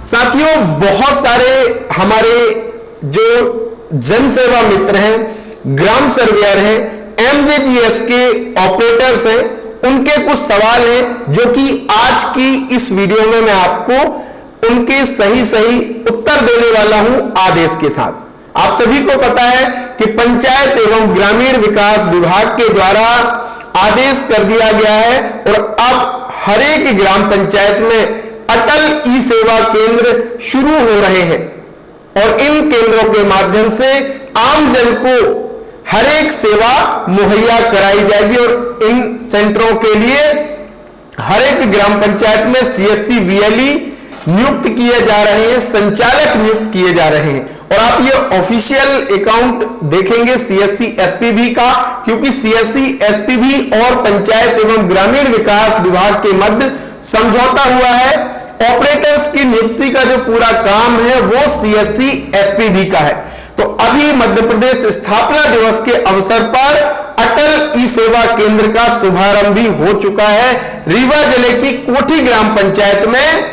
साथियों, बहुत सारे हमारे जो जन सेवा मित्र हैं, ग्राम सर्वेयर हैं, एमजेजीएस के ऑपरेटर्स हैं, उनके कुछ सवाल हैं जो कि आज की इस वीडियो में मैं आपको उनके सही उत्तर देने वाला हूं आदेश के साथ। आप सभी को पता है कि पंचायत एवं ग्रामीण विकास विभाग के द्वारा आदेश कर दिया गया है और अब हर एक ग्राम पंचायत में अटल ई सेवा केंद्र शुरू हो रहे हैं और इन केंद्रों के माध्यम से आम जन को हर एक सेवा मुहैया कराई जाएगी और इन सेंटरों के लिए हर एक ग्राम पंचायत में सीएससी वीएलई नियुक्त किए जा रहे हैं, संचालक नियुक्त किए जा रहे हैं। और आप ये ऑफिशियल अकाउंट देखेंगे सीएससी एसपीबी का, क्योंकि सीएससी एसपीबी और पंचायत एवं ग्रामीण विकास विभाग के मध्य समझौता हुआ है। ऑपरेटर्स की नियुक्ति का जो पूरा काम है वो सीएससी एसपीबी का है। तो अभी मध्य प्रदेश स्थापना दिवस के अवसर पर अटल ई सेवा केंद्र का शुभारंभ भी हो चुका है। रीवा जिले की कोठी ग्राम पंचायत में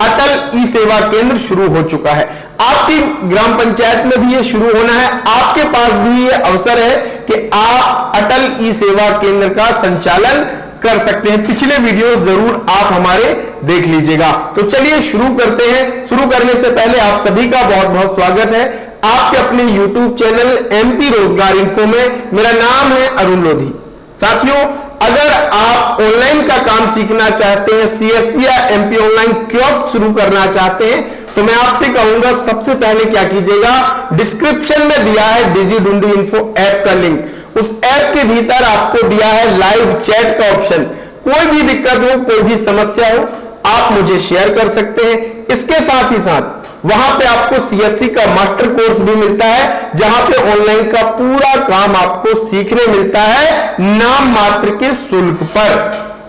अटल ई सेवा केंद्र शुरू हो चुका है। आपकी ग्राम पंचायत में भी ये शुरू होना है। आपके पास भी ये अवसर है कि आप अटल ई सेवा केंद्र का संचालन कर सकते हैं। पिछले वीडियो जरूर आप हमारे देख लीजिएगा। तो चलिए शुरू करते हैं। शुरू करने से पहले आप सभी का बहुत बहुत स्वागत है आपके अपने YouTube चैनल एमपी रोजगार इन्फो में। मेरा नाम है अरुण लोधी। साथियों, अगर आप ऑनलाइन का काम सीखना चाहते हैं, सीएससी या एमपी ऑनलाइन कियोस्क शुरू करना चाहते हैं, तो मैं आपसे कहूंगा सबसे पहले क्या कीजिएगा, डिस्क्रिप्शन में दिया है डिजिढूंढी इन्फो ऐप का लिंक। उस ऐप के भीतर आपको दिया है लाइव चैट का ऑप्शन। कोई भी दिक्कत हो, कोई भी समस्या हो, आप मुझे शेयर कर सकते हैं। इसके साथ ही साथ वहां पे आपको सीएससी का मास्टर कोर्स भी मिलता है, जहां पे ऑनलाइन का पूरा काम आपको सीखने मिलता है नाम मात्र के शुल्क पर।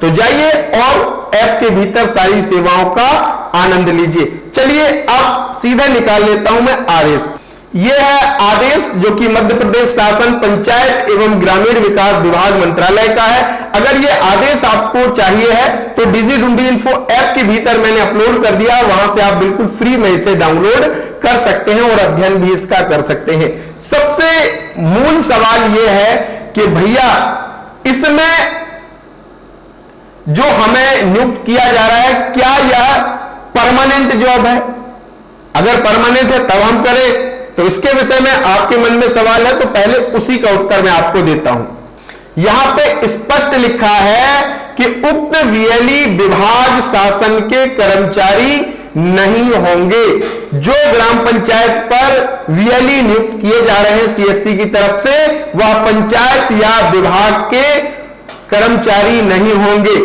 तो जाइए और ऐप के भीतर सारी सेवाओं का आनंद लीजिए। चलिए अब सीधा निकाल लेता हूं मैं आदेश। यह है आदेश जो कि मध्य प्रदेश शासन पंचायत एवं ग्रामीण विकास विभाग मंत्रालय का है। अगर यह आदेश आपको चाहिए है तो डिजिढूंढी इन्फो ऐप के भीतर मैंने अपलोड कर दिया, वहां से आप बिल्कुल फ्री में इसे डाउनलोड कर सकते हैं और अध्ययन भी इसका कर सकते हैं। सबसे मूल सवाल यह है कि भैया इसमें जो हमें नियुक्त किया जा रहा है, क्या यह परमानेंट जॉब है? अगर परमानेंट है तब हम करें, तो इसके विषय में आपके मन में सवाल है, तो पहले उसी का उत्तर मैं आपको देता हूं। यहां पे स्पष्ट लिखा है कि उक्त वीएलई विभाग शासन के कर्मचारी नहीं होंगे। जो ग्राम पंचायत पर वीएलई नियुक्त किए जा रहे हैं सीएससी की तरफ से, वह पंचायत या विभाग के कर्मचारी नहीं होंगे।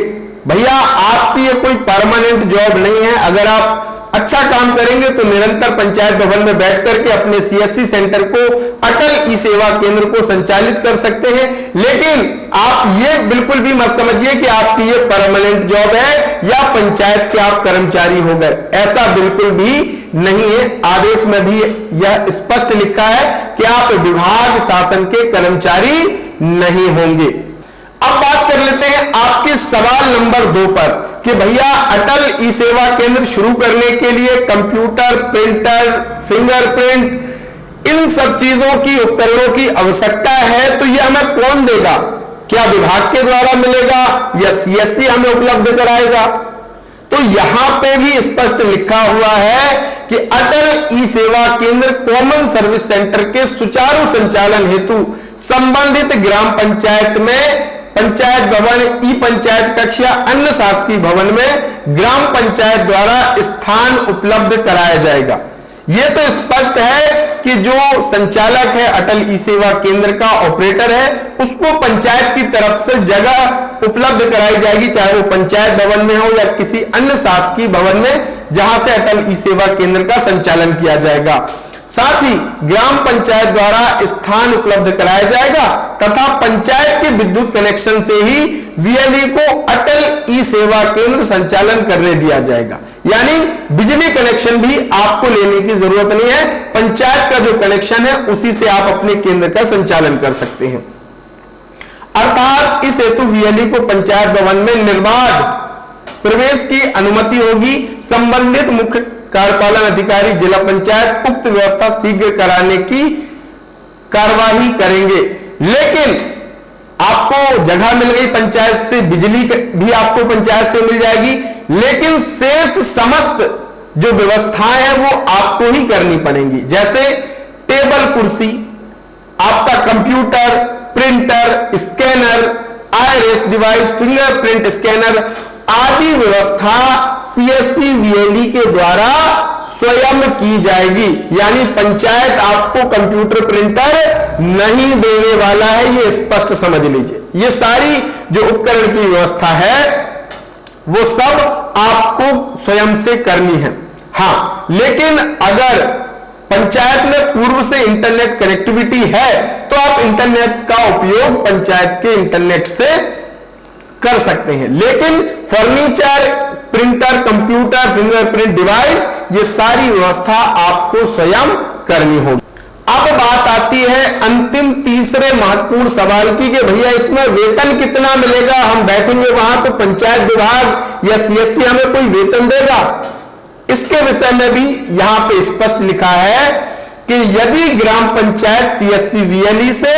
भैया आपकी ये कोई परमानेंट जॉब नहीं है। अगर आप अच्छा काम करेंगे तो निरंतर पंचायत भवन में बैठ करके अपने सीएससी सेंटर को, अटल ई सेवा केंद्र को संचालित कर सकते हैं। लेकिन आप ये बिल्कुल भी मत समझिए कि आपकी ये परमानेंट जॉब है या पंचायत के आप कर्मचारी हो गए, ऐसा बिल्कुल भी नहीं है। आदेश में भी यह स्पष्ट लिखा है कि आप विभाग शासन के कर्मचारी नहीं होंगे। अब बात कर लेते हैं आपके सवाल नंबर 2 पर कि भैया अटल ई सेवा केंद्र शुरू करने के लिए कंप्यूटर, प्रिंटर, फिंगरप्रिंट, इन सब चीजों की, उपकरणों की आवश्यकता है, तो यह हमें कौन देगा? क्या विभाग के द्वारा मिलेगा या सीएससी हमें उपलब्ध कराएगा? तो यहां पे भी स्पष्ट लिखा हुआ है कि अटल ई सेवा केंद्र कॉमन सर्विस सेंटर के सुचारू संचालन हेतु संबंधित ग्राम पंचायत में पंचायत भवन, ई पंचायत कक्ष या अन्य शासकीय भवन में ग्राम पंचायत द्वारा स्थान उपलब्ध कराया जाएगा। यह तो स्पष्ट है कि जो संचालक है अटल ई सेवा केंद्र का ऑपरेटर है, उसको पंचायत की तरफ से जगह उपलब्ध कराई जाएगी, चाहे वो पंचायत भवन में हो या किसी अन्य शासकीय भवन में, जहां से अटल ई सेवा केंद्र का संचालन किया जाएगा। साथ ही ग्राम पंचायत द्वारा स्थान उपलब्ध कराया जाएगा तथा पंचायत के विद्युत कनेक्शन से ही वीएलई को अटल ई सेवा केंद्र संचालन करने दिया जाएगा। यानी बिजली कनेक्शन भी आपको लेने की जरूरत नहीं है, पंचायत का जो कनेक्शन है उसी से आप अपने केंद्र का संचालन कर सकते हैं। अर्थात इस हेतु वीएलई को पंचायत भवन में निर्बाध प्रवेश की अनुमति होगी। संबंधित मुख्य कार्यपालन अधिकारी जिला पंचायत उक्त व्यवस्था शीघ्र कराने की कार्यवाही करेंगे। लेकिन आपको जगह मिल गई पंचायत से, बिजली भी आपको पंचायत से मिल जाएगी, लेकिन शेष समस्त जो व्यवस्थाएं हैं वो आपको ही करनी पड़ेंगी। जैसे टेबल कुर्सी, आपका computer, printer, scanner, IRS device, fingerprint scanner आदि व्यवस्था सीएससी वीएलई के द्वारा स्वयं की जाएगी। यानी पंचायत आपको कंप्यूटर प्रिंटर नहीं देने वाला है, ये स्पष्ट समझ लीजिए। ये सारी जो उपकरण की व्यवस्था है वो सब आपको स्वयं से करनी है। हाँ, लेकिन अगर पंचायत में पूर्व से इंटरनेट कनेक्टिविटी है तो आप इंटरनेट का उपयोग पंचायत के इंटरनेट से कर सकते हैं। लेकिन furniture, printer, computer, fingerprint device, ये सारी व्यवस्था आपको स्वयं करनी होगी। अब बात आती है अंतिम तीसरे महत्वपूर्ण सवाल की कि भैया इसमें वेतन कितना मिलेगा। हम बैठेंगे वहां तो पंचायत विभाग या सीएससी हमें कोई वेतन देगा? इसके विषय में भी यहां पे स्पष्ट लिखा है कि यदि ग्राम पंचायत सीएससी वीएलई से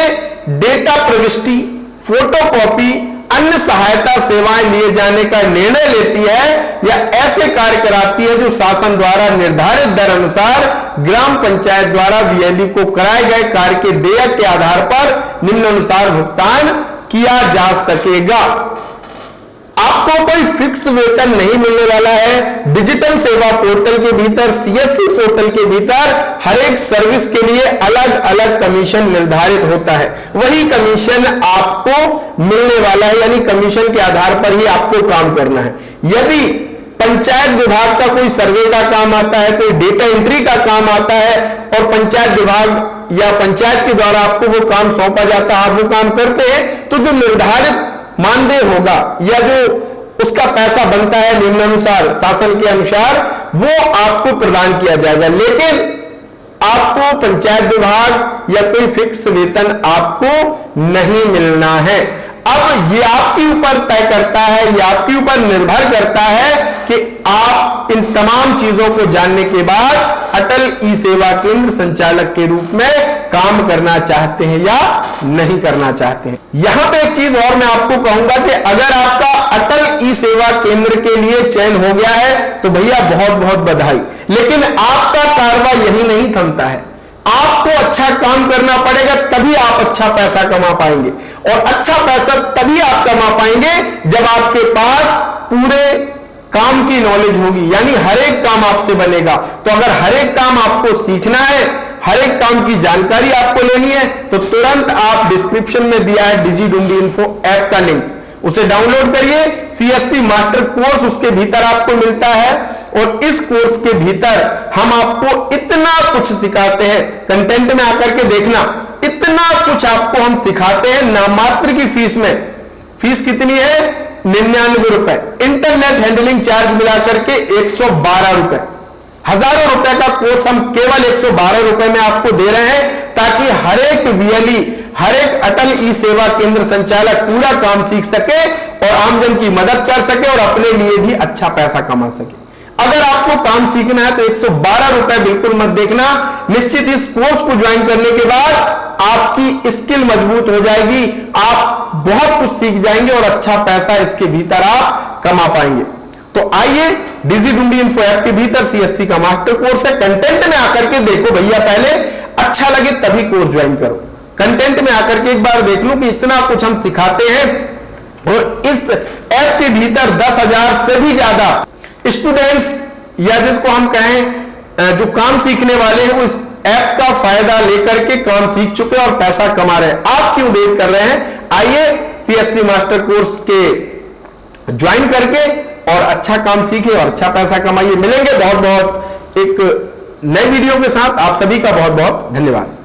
डेटा प्रविष्टि, फोटोकॉपी, अन्य सहायता सेवाएं लिए जाने का निर्णय लेती है या ऐसे कार्य कराती है जो शासन द्वारा निर्धारित दर अनुसार ग्राम पंचायत द्वारा वीएलई को कराए गए कार्य के देयक के आधार पर निम्नानुसार भुगतान किया जा सकेगा। आपको कोई फिक्स वेतन नहीं मिलने वाला है। डिजिटल सेवा पोर्टल के भीतर, सीएससी पोर्टल के भीतर हर एक सर्विस के लिए अलग अलग कमीशन निर्धारित होता है। वही कमीशन आपको मिलने वाला है, यानी कमीशन के आधार पर ही आपको काम करना है। यदि पंचायत विभाग का कोई सर्वे का काम आता है, कोई डेटा एंट्री का काम आता है और पंचायत विभाग या पंचायत के द्वारा आपको वो काम सौंपा जाता है, आप वो काम करते हैं, तो जो निर्धारित मानदेय होगा या जो उसका पैसा बनता है निम्नानुसार शासन के अनुसार, वो आपको प्रदान किया जाएगा। लेकिन आपको पंचायत विभाग या कोई फिक्स वेतन आपको नहीं मिलना है। अब ये आपके ऊपर तय करता है, ये आपके ऊपर निर्भर करता है कि आप इन तमाम चीजों को जानने के बाद अटल ई सेवा केंद्र संचालक के रूप में काम करना चाहते हैं या नहीं करना चाहते हैं। यहां पे एक चीज और मैं आपको कहूंगा कि अगर आपका अटल ई सेवा केंद्र के लिए चयन हो गया है तो भैया बहुत बहुत बधाई। लेकिन आपका कारवा यही नहीं थमता है। आपको अच्छा काम करना पड़ेगा, तभी आप अच्छा पैसा कमा पाएंगे। और अच्छा पैसा तभी आप कमा पाएंगे जब आपके पास पूरे काम की नॉलेज होगी, यानी हर एक काम आपसे बनेगा। तो अगर हर एक काम आपको सीखना है, हर एक काम की जानकारी आपको लेनी है, तो तुरंत आप डिस्क्रिप्शन में दिया है डिजिडुंडी इन्फो ऐप का लिंक, उसे डाउनलोड करिए। सीएससी मास्टर कोर्स उसके भीतर आपको मिलता है और इस कोर्स के भीतर हम आपको इतना कुछ सिखाते हैं। कंटेंट में आकर के देखना, इतना कुछ आपको हम सिखाते हैं नामात्र की फीस में। फीस कितनी है? 99 रुपए। इंटरनेट हैंडलिंग चार्ज मिलाकर के 112 रुपए। हजारों रुपए का कोर्स हम केवल 112 रुपए में आपको दे रहे हैं, ताकि हर एक वीएलई, हर एक अटल ई सेवा केंद्र संचालक पूरा काम सीख सके और आमजन की मदद कर सके और अपने लिए भी अच्छा पैसा कमा सके। अगर आपको काम सीखना है तो 112 रुपए बिल्कुल मत देखना। निश्चित इस कोर्स को ज्वाइन करने के बाद आपकी स्किल मजबूत हो जाएगी, आप बहुत कुछ सीख जाएंगे और अच्छा पैसा इसके भीतर आप कमा पाएंगे। तो आइए, डिजिडुंडी इन्फो ऐप के भीतर सीएससी का मास्टर कोर्स है। कंटेंट में आकर के देखो भैया, पहले अच्छा लगे तभी कोर्स ज्वाइन करो। कंटेंट में आकर के एक बार देख लो कि इतना कुछ हम सिखाते हैं। और इस ऐप के भीतर 10,000 से भी ज्यादा स्टूडेंट्स या जिसको हम कहें जो काम सीखने वाले हैं, वो इस ऐप का फायदा लेकर के काम सीख चुके और पैसा कमा रहे हैं। आप क्यों देर कर रहे हैं? आइए सीएससी मास्टर कोर्स के ज्वाइन करके और अच्छा काम सीखे और अच्छा पैसा कमाइए। मिलेंगे बहुत बहुत एक नए वीडियो के साथ। आप सभी का बहुत बहुत धन्यवाद।